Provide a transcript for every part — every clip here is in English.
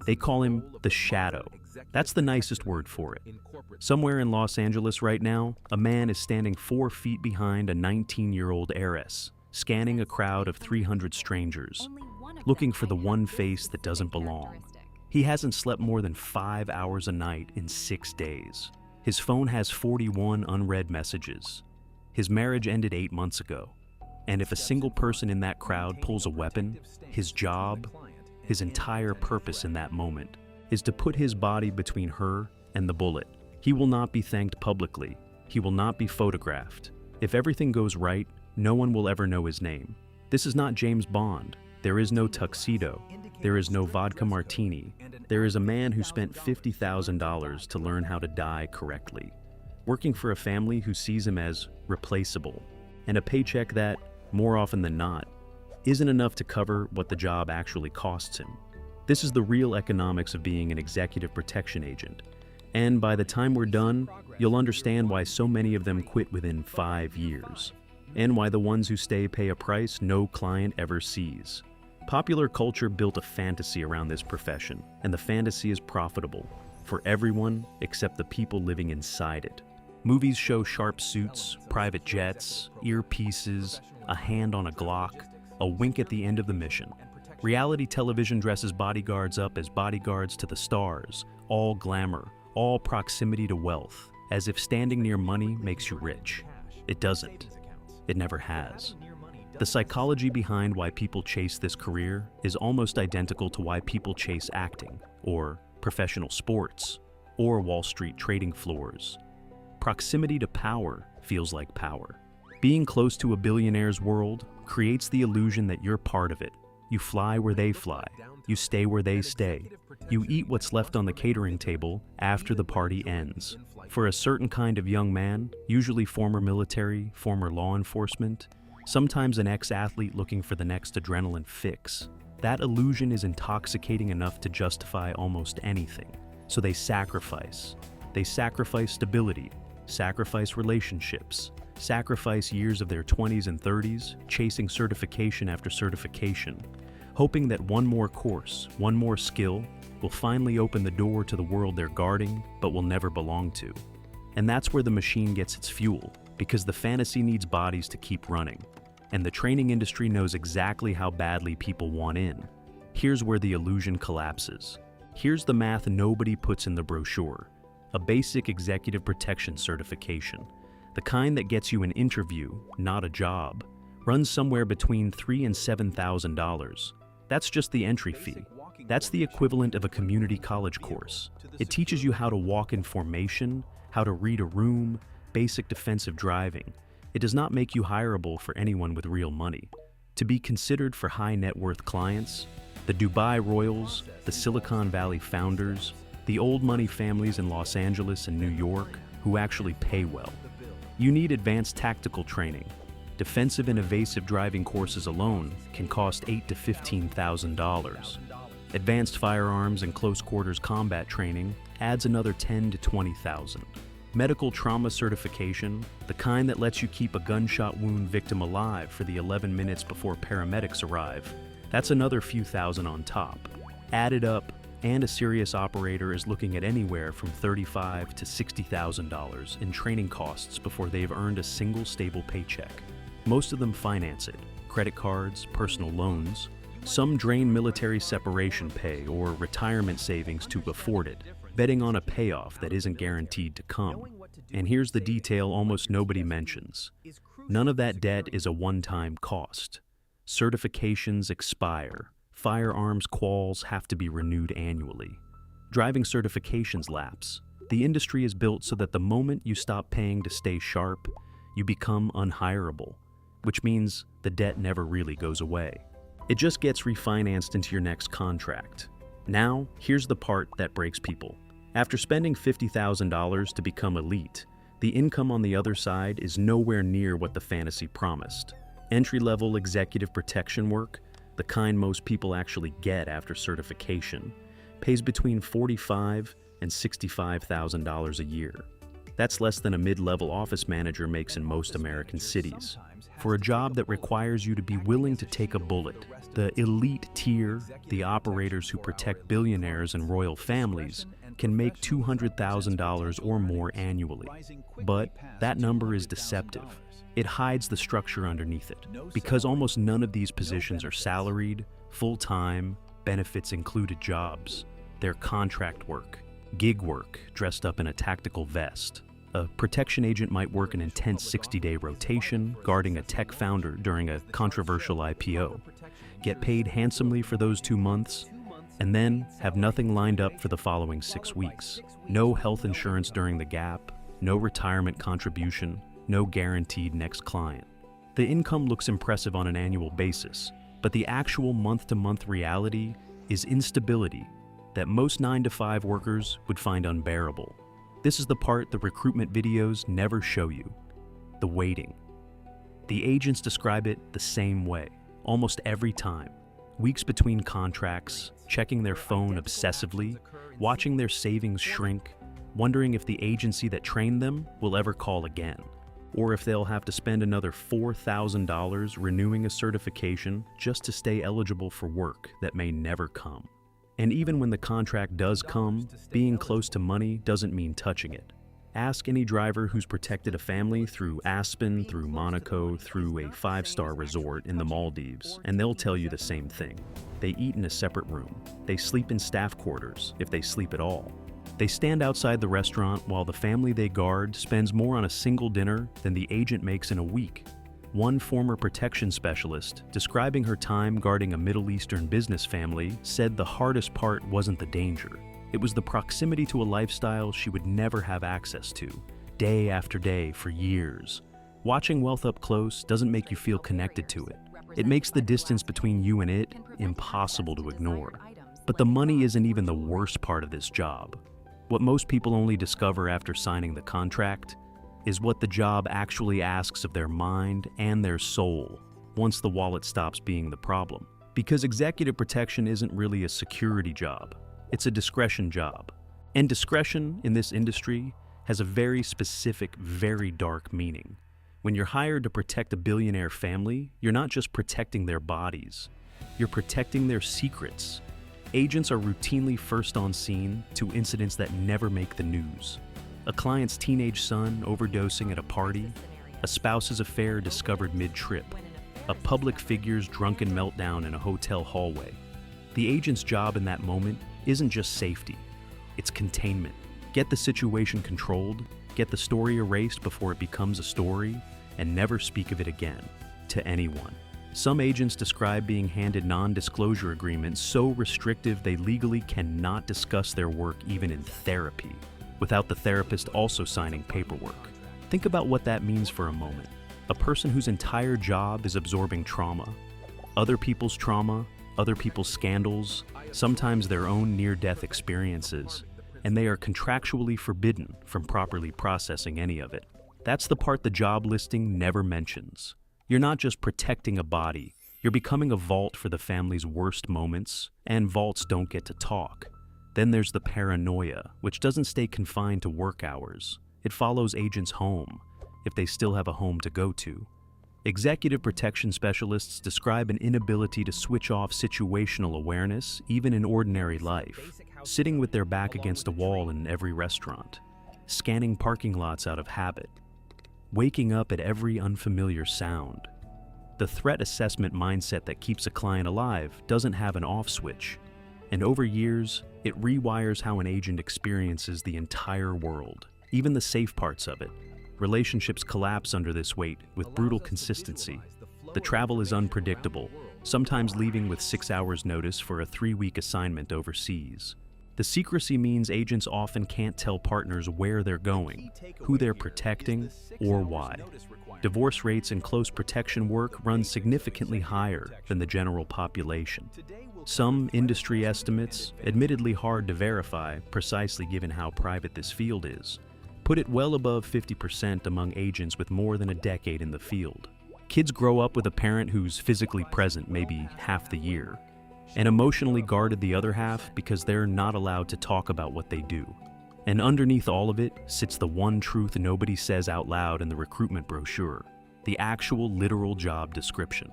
They call him the Shadow. That's the nicest word for it. Somewhere in Los Angeles right now, a man is standing 4 feet behind a 19-year-old heiress, scanning a crowd of 300 strangers, looking for the one face that doesn't belong. He hasn't slept more than 5 hours a night in 6 days. His phone has 41 unread messages. His marriage ended 8 months ago. And if a single person in that crowd pulls a weapon, his job, his entire purpose in that moment, is to put his body between her and the bullet. He will not be thanked publicly. He will not be photographed. If everything goes right, no one will ever know his name. This is not James Bond. There is no tuxedo. There is no vodka martini. There is a man who spent $50,000 to learn how to die correctly, working for a family who sees him as replaceable, and a paycheck that, more often than not, isn't enough to cover what the job actually costs him. This is the real economics of being an executive protection agent. And by the time we're done, you'll understand why so many of them quit within 5 years, and why the ones who stay pay a price no client ever sees. Popular culture built a fantasy around this profession, and the fantasy is profitable for everyone except the people living inside it. Movies show sharp suits, private jets, earpieces, a hand on a Glock, a wink at the end of the mission. Reality television dresses bodyguards up as bodyguards to the stars, all glamour, all proximity to wealth, as if standing near money makes you rich. It doesn't. It never has. The psychology behind why people chase this career is almost identical to why people chase acting, or professional sports, or Wall Street trading floors. Proximity to power feels like power. Being close to a billionaire's world creates the illusion that you're part of it. You fly where they fly. You stay where they stay. You eat what's left on the catering table after the party ends. For a certain kind of young man, usually former military, former law enforcement, sometimes an ex-athlete looking for the next adrenaline fix, that illusion is intoxicating enough to justify almost anything. So they sacrifice. They sacrifice stability, sacrifice relationships, sacrifice years of their 20s and 30s, chasing certification after certification, hoping that one more course, one more skill, will finally open the door to the world they're guarding but will never belong to. And that's where the machine gets its fuel, because the fantasy needs bodies to keep running. And the training industry knows exactly how badly people want in. Here's where the illusion collapses. Here's the math nobody puts in the brochure. A basic executive protection certification, the kind that gets you an interview, not a job, runs somewhere between $3,000 and $7,000. That's just the entry fee. That's the equivalent of a community college course. It teaches you how to walk in formation, how to read a room, basic defensive driving. It does not make you hireable for anyone with real money. To be considered for high net worth clients, the Dubai royals, the Silicon Valley founders, the old money families in Los Angeles and New York who actually pay well. You need advanced tactical training. Defensive and evasive driving courses alone can cost $8,000 to $15,000. Advanced firearms and close quarters combat training adds another $10,000 to $20,000. Medical trauma certification, the kind that lets you keep a gunshot wound victim alive for the 11 minutes before paramedics arrive, that's another few thousand on top. Added up, and a serious operator is looking at anywhere from $35,000 to $60,000 in training costs before they've earned a single stable paycheck. Most of them finance it, credit cards, personal loans. Some drain military separation pay or retirement savings to afford it, betting on a payoff that isn't guaranteed to come. And here's the detail almost nobody mentions. None of that debt is a one-time cost. Certifications expire. Firearms quals have to be renewed annually. Driving certifications lapse. The industry is built so that the moment you stop paying to stay sharp, you become unhireable, which means the debt never really goes away. It just gets refinanced into your next contract. Now, here's the part that breaks people. After spending $50,000 to become elite, the income on the other side is nowhere near what the fantasy promised. Entry-level executive protection work, the kind most people actually get after certification, pays between $45,000 and $65,000 a year. That's less than a mid-level office manager makes in most American cities. For a job that requires you to be willing to take a bullet, the elite tier, the operators who protect billionaires and royal families, can make $200,000 or more annually. But that number is deceptive. It hides the structure underneath it, because almost none of these positions are salaried, full-time, benefits-included jobs. They're contract work, gig work dressed up in a tactical vest. A protection agent might work an intense 60-day rotation, guarding a tech founder during a controversial IPO, get paid handsomely for those 2 months, and then have nothing lined up for the following 6 weeks. No health insurance during the gap, no retirement contribution, no guaranteed next client. The income looks impressive on an annual basis, but the actual month-to-month reality is instability that most 9-to-5 workers would find unbearable. This is the part the recruitment videos never show you: the waiting. The agents describe it the same way, almost every time. Weeks between contracts, checking their phone obsessively, watching their savings shrink, wondering if the agency that trained them will ever call again, or if they'll have to spend another $4,000 renewing a certification just to stay eligible for work that may never come. And even when the contract does come, being close to money doesn't mean touching it. Ask any driver who's protected a family through Aspen, through Monaco, through a 5-star resort in the Maldives, and they'll tell you the same thing. They eat in a separate room. They sleep in staff quarters, if they sleep at all. They stand outside the restaurant while the family they guard spends more on a single dinner than the agent makes in a week. One former protection specialist, describing her time guarding a Middle Eastern business family, said the hardest part wasn't the danger. It was the proximity to a lifestyle she would never have access to, day after day for years. Watching wealth up close doesn't make you feel connected to it. It makes the distance between you and it impossible to ignore. But the money isn't even the worst part of this job. What most people only discover after signing the contract is what the job actually asks of their mind and their soul once the wallet stops being the problem. Because executive protection isn't really a security job, it's a discretion job. And discretion in this industry has a very specific, very dark meaning. When you're hired to protect a billionaire family, you're not just protecting their bodies, you're protecting their secrets. Agents are routinely first on scene to incidents that never make the news. A client's teenage son overdosing at a party, a spouse's affair discovered mid-trip, a public figure's drunken meltdown in a hotel hallway. The agent's job in that moment isn't just safety, it's containment. Get the situation controlled, get the story erased before it becomes a story, and never speak of it again, to anyone. Some agents describe being handed non-disclosure agreements so restrictive they legally cannot discuss their work even in therapy, without the therapist also signing paperwork. Think about what that means for a moment. A person whose entire job is absorbing trauma, other people's trauma, other people's scandals, sometimes their own near-death experiences, and they are contractually forbidden from properly processing any of it. That's the part the job listing never mentions. You're not just protecting a body, you're becoming a vault for the family's worst moments, and vaults don't get to talk. Then there's the paranoia, which doesn't stay confined to work hours. It follows agents home, if they still have a home to go to. Executive protection specialists describe an inability to switch off situational awareness even in ordinary life, sitting with their back against a wall in every restaurant, scanning parking lots out of habit, waking up at every unfamiliar sound. The threat assessment mindset that keeps a client alive doesn't have an off switch, and over years, it rewires how an agent experiences the entire world, even the safe parts of it. Relationships collapse under this weight with brutal consistency. The travel is unpredictable, sometimes leaving with 6 hours notice for a 3-week assignment overseas. The secrecy means agents often can't tell partners where they're going, who they're protecting, or why. Divorce rates in close protection work run significantly higher than the general population. Some industry estimates, admittedly hard to verify precisely given how private this field is, put it well above 50% among agents with more than a decade in the field. Kids grow up with a parent who's physically present maybe half the year, and emotionally guarded the other half because they're not allowed to talk about what they do. And underneath all of it sits the one truth nobody says out loud in the recruitment brochure, the actual literal job description.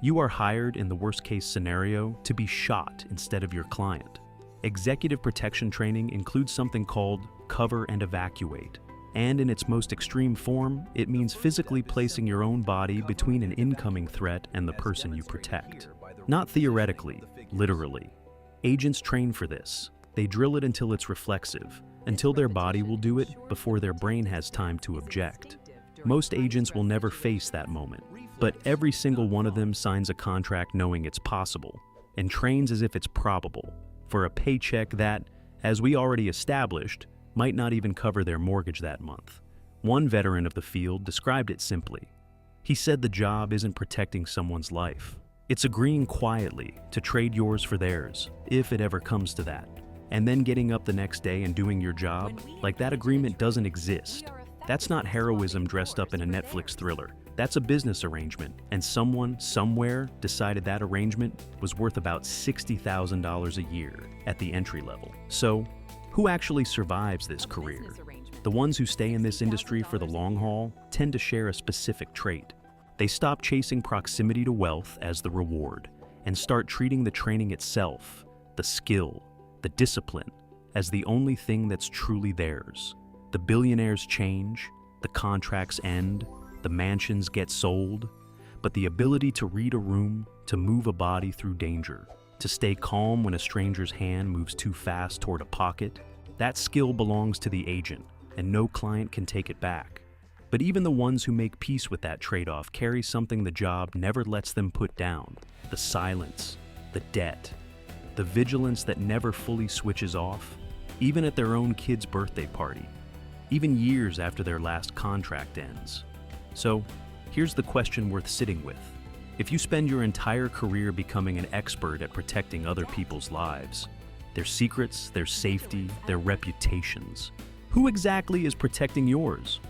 You are hired in the worst-case scenario to be shot instead of your client. Executive protection training includes something called cover and evacuate, and in its most extreme form, it means physically placing your own body between an incoming threat and the person you protect. Not theoretically, literally. Agents train for this. They drill it until it's reflexive, until their body will do it before their brain has time to object. Most agents will never face that moment, but every single one of them signs a contract knowing it's possible, and trains as if it's probable, for a paycheck that, as we already established, might not even cover their mortgage that month. One veteran of the field described it simply. He said the job isn't protecting someone's life. It's agreeing quietly to trade yours for theirs, if it ever comes to that, and then getting up the next day and doing your job like that agreement doesn't exist. That's not heroism dressed up in a Netflix thriller. That's a business arrangement, and someone, somewhere, decided that arrangement was worth about $60,000 a year at the entry level. So, who actually survives this career? The ones who stay in this industry for the long haul tend to share a specific trait. They stop chasing proximity to wealth as the reward and start treating the training itself, the skill, the discipline, as the only thing that's truly theirs. The billionaires change, the contracts end, the mansions get sold, but the ability to read a room, to move a body through danger, to stay calm when a stranger's hand moves too fast toward a pocket, that skill belongs to the agent, and no client can take it back. But even the ones who make peace with that trade-off carry something the job never lets them put down: the silence, the debt, the vigilance that never fully switches off, even at their own kid's birthday party, even years after their last contract ends. So, here's the question worth sitting with. If you spend your entire career becoming an expert at protecting other people's lives, their secrets, their safety, their reputations, who exactly is protecting yours?